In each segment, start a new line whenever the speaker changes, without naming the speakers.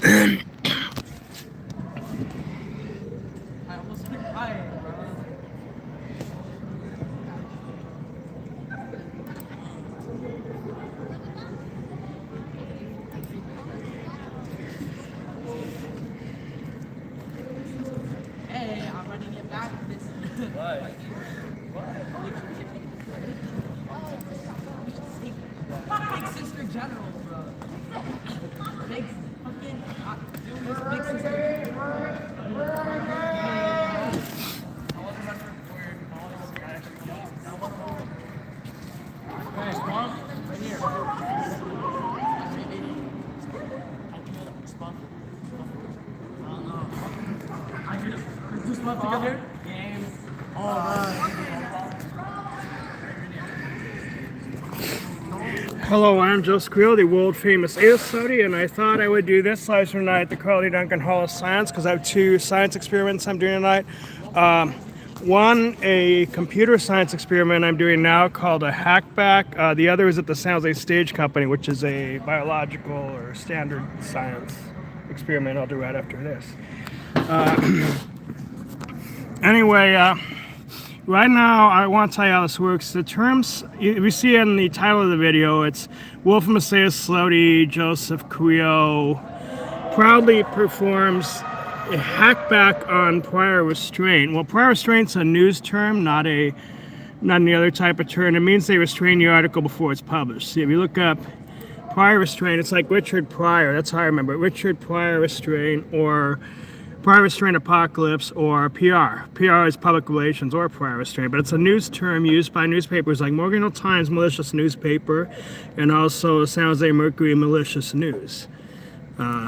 almost been crying, bro. Hey, I'm running it back. This. What? Big sister general, bro. Big fucking. Doing this big sister. Guys, mom, right here. Just want to come here? Games.
Hello, I'm Joseph Carrillo, the world famous AList study, and I thought I would do this live stream tonight at the Carrillo Duncan Hall of Science because I have two science experiments I'm doing tonight. One, a computer science experiment I'm doing now called a hackback. The other is at the San Jose Stage Company, which is a biological or standard science experiment I'll do right after this. Anyway, right now I want to tell you how this works. The terms you see in the title of the video, it's Wolfram Slowdy, Joseph Carrillo proudly performs a hackback on prior restraint. Well, prior restraint's a news term, not any other type of term. It means they restrain your article before it's published. See, if you look up prior restraint, it's like Richard Pryor. That's how I remember it. Richard Pryor restraint, or prior restraint apocalypse, or PR. PR is public relations or prior restraint, but it's a news term used by newspapers like Morgan Hill Times malicious newspaper, and also San Jose Mercury malicious news.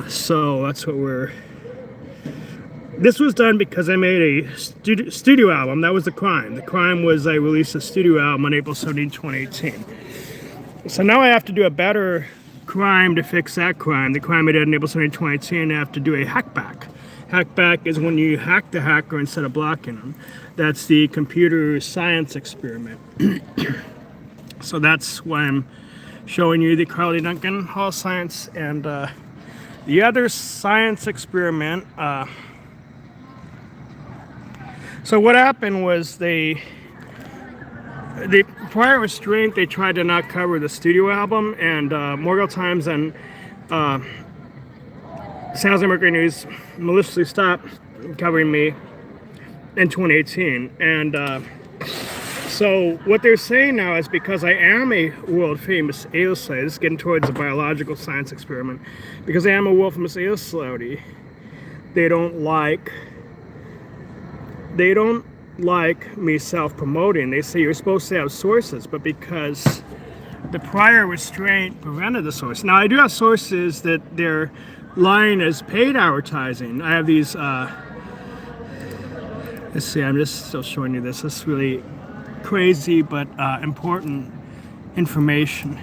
So that's what we're. This was done because I made a studio album. That was the crime. The crime was I released a studio album on April 17, 2018. So now I have to do a better crime to fix that crime. The crime I did on April 17, 2018, I have to do a hackback. Hackback is when you hack the hacker instead of blocking them. That's the computer science experiment. So that's why I'm showing you the Carrillo Duncan Hall of Science. And the other science experiment, so what happened was the prior restraint, they tried to not cover the studio album, and Morgan Hill Times and San Jose Mercury News maliciously stopped covering me in 2018. And so what they're saying now is because I am a world famous AList study, this is getting towards a biological science experiment, because I am a world famous AList study, they don't like me self-promoting. They say you're supposed to have sources, but because the prior restraint prevented the source. Now I do have sources that they're lying as paid advertising. I have these, let's see, I'm just still showing you this. This is really crazy but important information.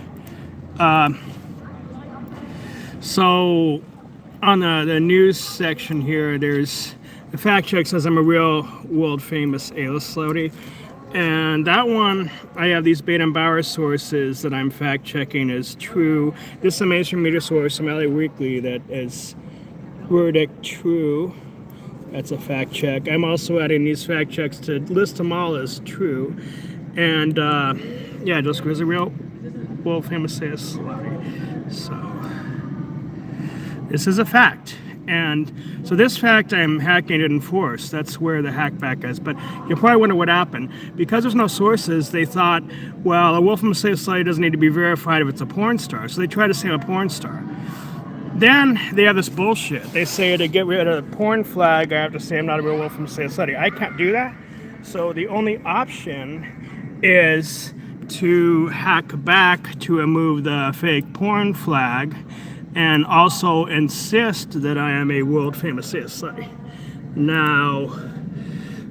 So on the news section here, there's the fact check says I'm a real world famous AList celebrity. And that one, I have these Beta and Bauer sources that I'm fact checking as true. This is a mainstream media source from LA Weekly that is verdict true. That's a fact check. I'm also adding these fact checks to list them all as true. And yeah, just because a real world famous AList celebrity. So this is a fact. And so this fact I'm hacking to enforce. That's where the hackback is. But you probably wonder what happened. Because there's no sources, they thought, well, a Wolfram study doesn't need to be verified if it's a porn star. So they try to say I'm a porn star. Then they have this bullshit. They say to get rid of the porn flag, I have to say I'm not a real Wolfram study. I can't do that. So the only option is to hack back to remove the fake porn flag, and also insist that I am a world famous AList study. Now,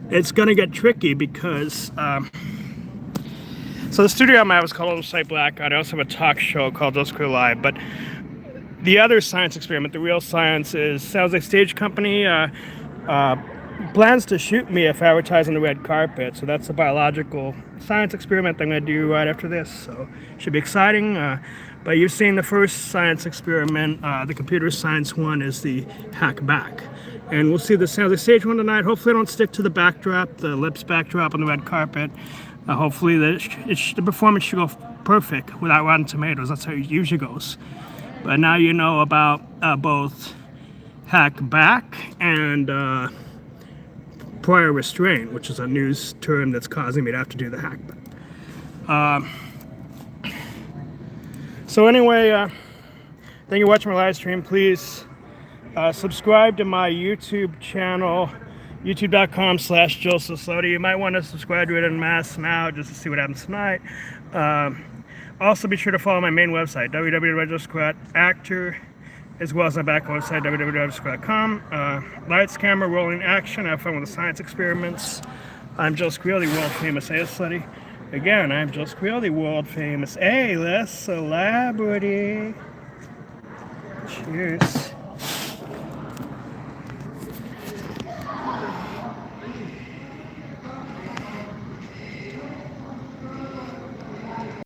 it's gonna get tricky because, so the studio I'm at was called Site Blackout. I also have a talk show called Joseph Carrillo Live, but the other science experiment, the real science, is San Jose Stage Company plans to shoot me if I advertise on the red carpet. So that's a biological science experiment I'm gonna do right after this. So should be exciting. But you've seen the first science experiment. The computer science one is the hack back. And we'll see the stage one tonight. Hopefully I don't stick to the backdrop, the Lips backdrop on the red carpet. Hopefully the performance should go perfect without Rotten Tomatoes. That's how it usually goes. But now you know about both hack back and prior restraint, which is a news term that's causing me to have to do the hack back. So anyway, thank you for watching my live stream. Please subscribe to my YouTube channel, youtube.com/josephwcarrillo. You might want to subscribe to it en masse now just to see what happens tonight. Also, be sure to follow my main website, www.josephwcarrillo.actor, as well as my back website, www.josephwcarrillo.com. Lights, camera, rolling action. Have fun with the science experiments. I'm Joseph Carrillo, the world famous AList study. Again, I'm Joseph Carrillo, the world famous A-list celebrity. Cheers.